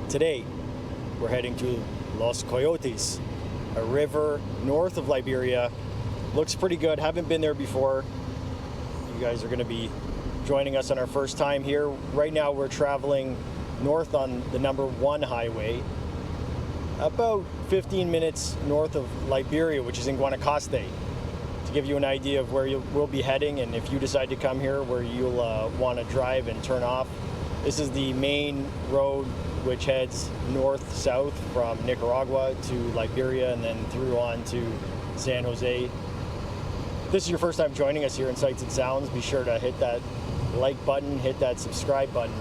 Today, we're heading to Los Coyotes, a river north of Liberia. Looks pretty good, haven't been there before. You guys are gonna be joining us on our first time here. Right now we're traveling north on the number 1 highway, about 15 minutes north of Liberia, which is in Guanacaste, to give you an idea of where we'll be heading, and if you decide to come here, where you'll want to drive and turn off. This is the main road which heads north-south from Nicaragua to Liberia and then through on to San Jose. If this is your first time joining us here in Sights and Sounds, be sure to hit that like button, hit that subscribe button.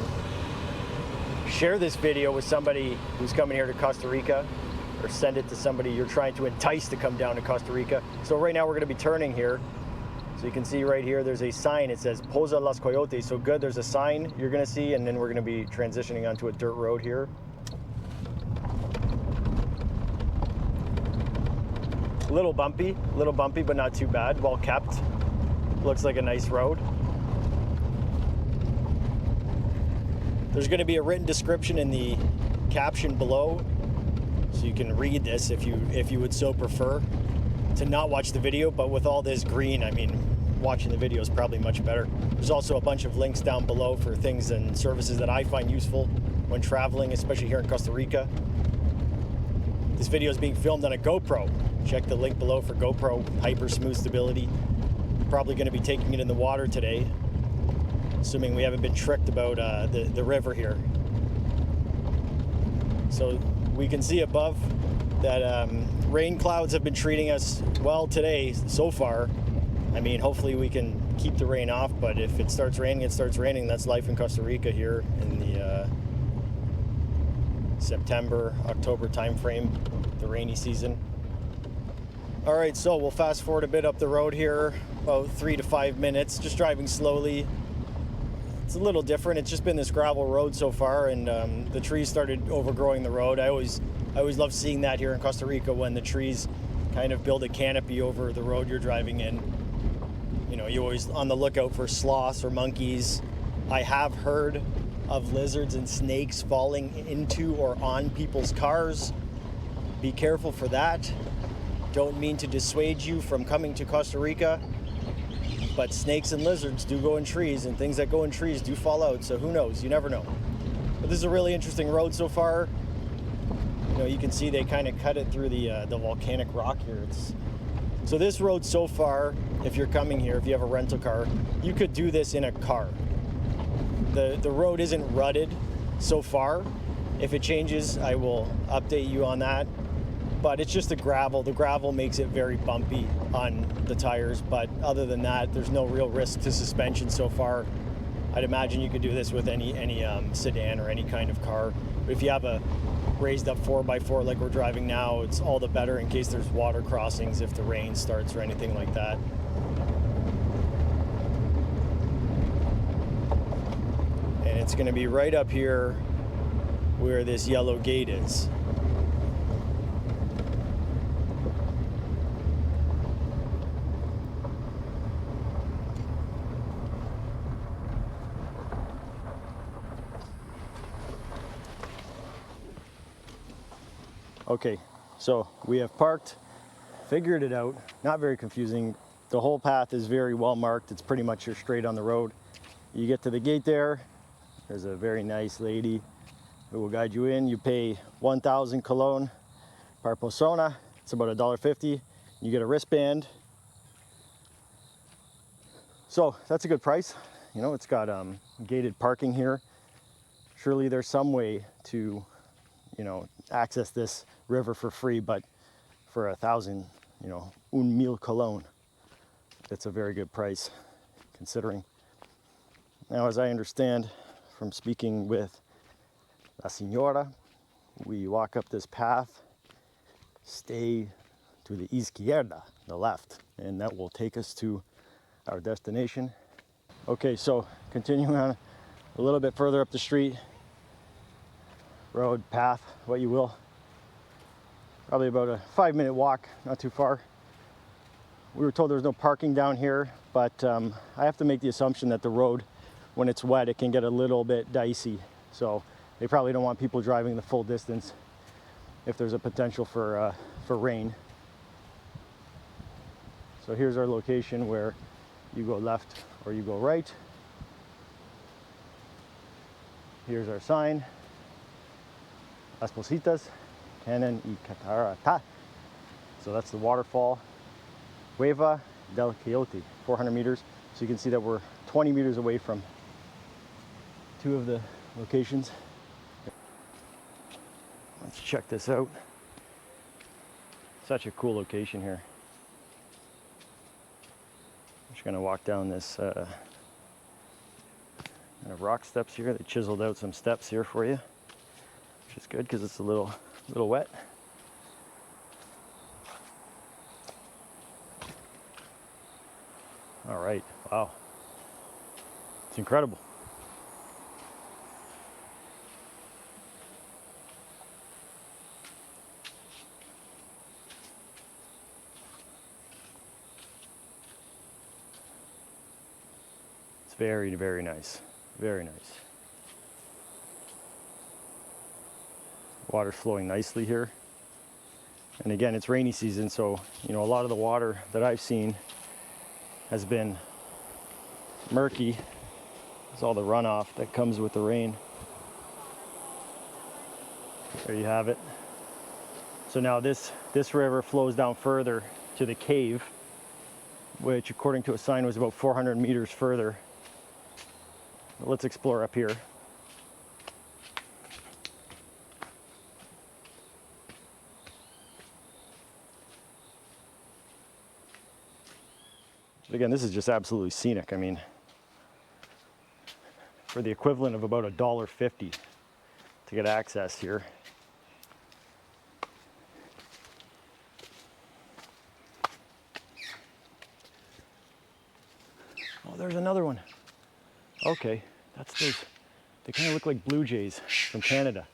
Share this video with somebody who's coming here to Costa Rica, or send it to somebody you're trying to entice to come down to Costa Rica. So right now we're going to be turning here. So you can see right here there's a sign, it says Poza Los Coyotes. So good, there's a sign you're going to see, and then we're going to be transitioning onto a dirt road here. A little bumpy, but not too bad, well kept. Looks like a nice road. There's going to be a written description in the caption below, so you can read this if you would so prefer to not watch the video. But with all this green, I mean, watching the video is probably much better. There's also a bunch of links down below for things and services that I find useful when traveling, especially here in Costa Rica. This video is being filmed on a GoPro. Check the link below for GoPro hyper smooth stability. Probably going to be taking it in the water today, assuming we haven't been tricked about the river here. So we can see above that rain clouds have been treating us well today so far. I mean, hopefully we can keep the rain off, but if it starts raining, it starts raining. That's life in Costa Rica here in the September, October time frame, the rainy season. All right, so we'll fast forward a bit up the road here, about 3 to 5 minutes, just driving slowly. It's a little different. It's just been this gravel road so far, and the trees started overgrowing the road. I always love seeing that here in Costa Rica, when the trees kind of build a canopy over the road you're driving in. You know, you're always on the lookout for sloths or monkeys. I have heard of lizards and snakes falling into or on people's cars. Be careful for that. Don't mean to dissuade you from coming to Costa Rica, but snakes and lizards do go in trees, and things that go in trees do fall out, so who knows? You never know. But this is a really interesting road so far. You know, you can see they kind of cut it through the volcanic rock here. So this road so far, if you're coming here, if you have a rental car, you could do this in a car. The road isn't rutted so far. If it changes, I will update you on that. But it's just the gravel. The gravel makes it very bumpy on the tires, but other than that, there's no real risk to suspension so far. I'd imagine you could do this with any sedan or any kind of car. But if you have a raised up 4x4 like we're driving now, it's all the better in case there's water crossings, if the rain starts or anything like that. And it's going to be right up here where this yellow gate is. Okay, so we have parked, figured it out, not very confusing. The whole path is very well marked. It's pretty much you're straight on the road. You get to the gate there, there's a very nice lady who will guide you in. You pay 1,000 colon per persona. It's about $1.50. You get a wristband. So that's a good price. You know, it's got gated parking here. Surely there's some way to, you know, access this river for free, but for 1,000, you know, 1,000 colon, it's a very good price considering. Now, as I understand from speaking with La Señora, we walk up this path, stay to the izquierda, the left, and that will take us to our destination. Okay, so continuing on a little bit further up the street, road, path, what you will. Probably about a 5-minute walk, not too far. We were told there's no parking down here, but I have to make the assumption that the road, when it's wet, it can get a little bit dicey. So they probably don't want people driving the full distance if there's a potential for rain. So here's our location where you go left or you go right. Here's our sign. Las Positas, Canon y Catarata. So that's the waterfall. Cueva del Coyote, 400 meters. So you can see that we're 20 meters away from two of the locations. Let's check this out. Such a cool location here. I'm just gonna walk down this kind of rock steps here. They chiseled out some steps here for you, which is good because it's a little wet. All right, wow, it's incredible. It's very, very nice, very nice. Water's flowing nicely here. And again, it's rainy season, so you know, a lot of the water that I've seen has been murky. It's all the runoff that comes with the rain. There you have it. So now this river flows down further to the cave, which according to a sign was about 400 meters further. But let's explore up here. But again, this is just absolutely scenic. I mean, for the equivalent of about $1.50 to get access here. Oh, there's another one. Okay, that's those. They kind of look like blue jays from Canada.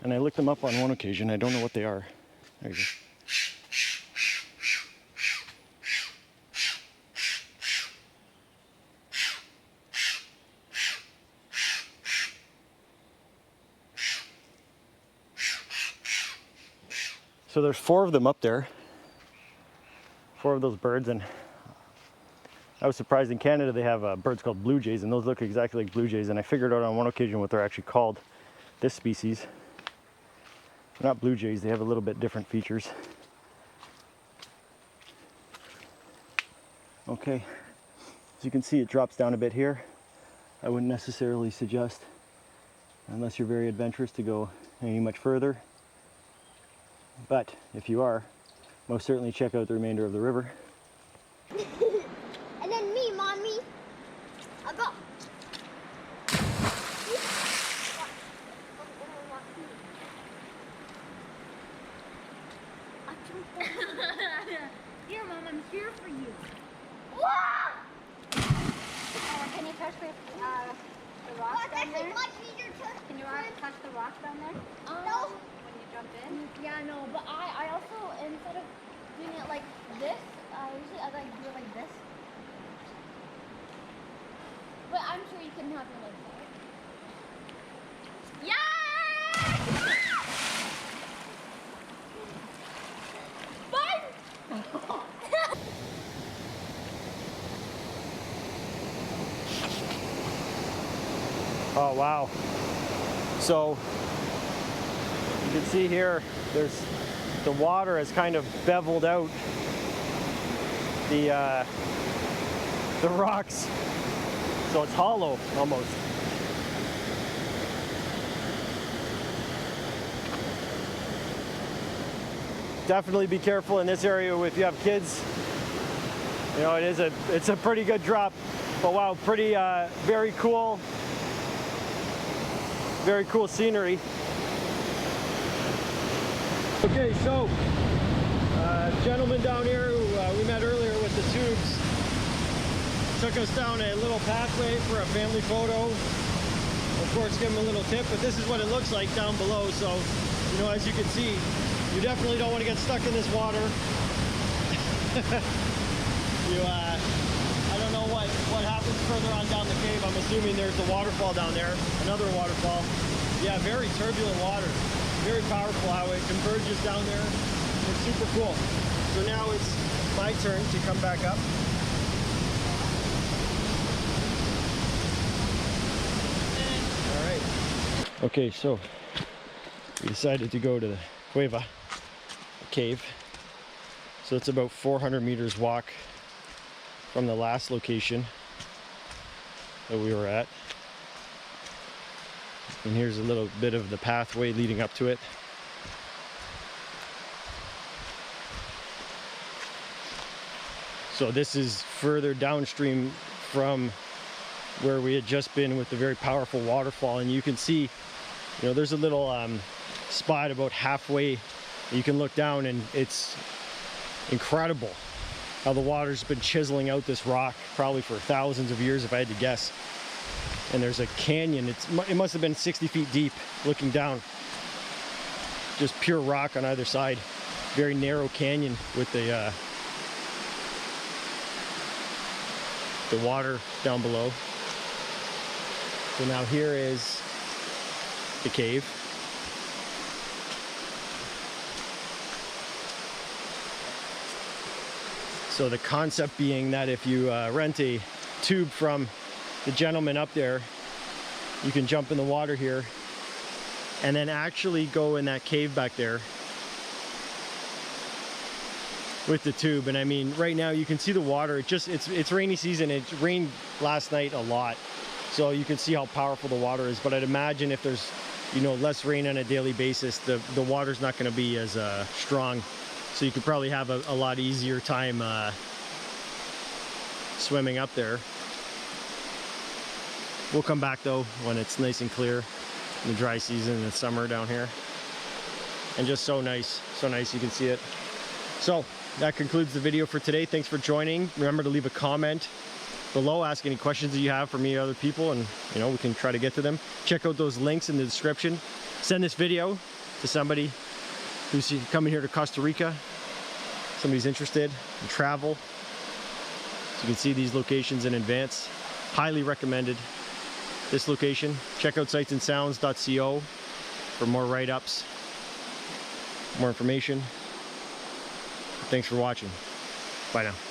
And I looked them up on one occasion. I don't know what they are. There you go. So there's 4 of them up there, 4 of those birds, and I was surprised in Canada they have birds called blue jays, and those look exactly like blue jays, and I figured out on one occasion what they're actually called, this species. They're not blue jays, they have a little bit different features. Okay, as you can see, it drops down a bit here. I wouldn't necessarily suggest, unless you're very adventurous, to go any much further. But if you are, most certainly check out the remainder of the river. And then me, mommy. I'll go. Here, Mom, I'm here for you. Can you touch the rock down there? Can you touch the rock down there? No. Jump in? Yeah, no, but I also, instead of doing it like this, usually I like do it like this. But I'm sure you can have it like that. Yeah! Fun! Oh, wow. So you can see here, there's the water has kind of beveled out the rocks, so it's hollow almost. Definitely be careful in this area if you have kids. You know, it's a pretty good drop, but wow, pretty very cool scenery. Okay, so gentleman down here who we met earlier with the tubes took us down a little pathway for a family photo. Of course, give him a little tip, but this is what it looks like down below. So, you know, as you can see, you definitely don't want to get stuck in this water. I don't know what happens further on down the cave. I'm assuming there's a waterfall down there, another waterfall. Yeah, very turbulent water. Very powerful how it converges down there. It's super cool. So now it's my turn to come back up. All right. Okay, so we decided to go to the cueva, cave. So it's about 400 meters walk from the last location that we were at. And here's a little bit of the pathway leading up to it. So this is further downstream from where we had just been with the very powerful waterfall, and you can see, you know, there's a little spot about halfway. You can look down and it's incredible how the water's been chiseling out this rock probably for thousands of years if I had to guess. And there's a canyon. It must have been 60 feet deep looking down. Just pure rock on either side. Very narrow canyon with the water down below. So now here is the cave. So the concept being that if you rent a tube from the gentleman up there, you can jump in the water here and then actually go in that cave back there with the tube. And I mean, right now you can see the water. It's rainy season. It rained last night a lot, so you can see how powerful the water is. But I'd imagine if there's, you know, less rain on a daily basis, the water's not going to be as strong. So you could probably have a lot easier time swimming up there. We'll come back though when it's nice and clear in the dry season in the summer down here. And just so nice you can see it. So that concludes the video for today. Thanks for joining. Remember to leave a comment below, ask any questions that you have for me or other people, and you know, we can try to get to them. Check out those links in the description. Send this video to somebody who's coming here to Costa Rica, somebody's interested in travel. So you can see these locations in advance. Highly recommended this location. Check out sightsandsounds.co for more write-ups, more information. Thanks for watching. Bye now.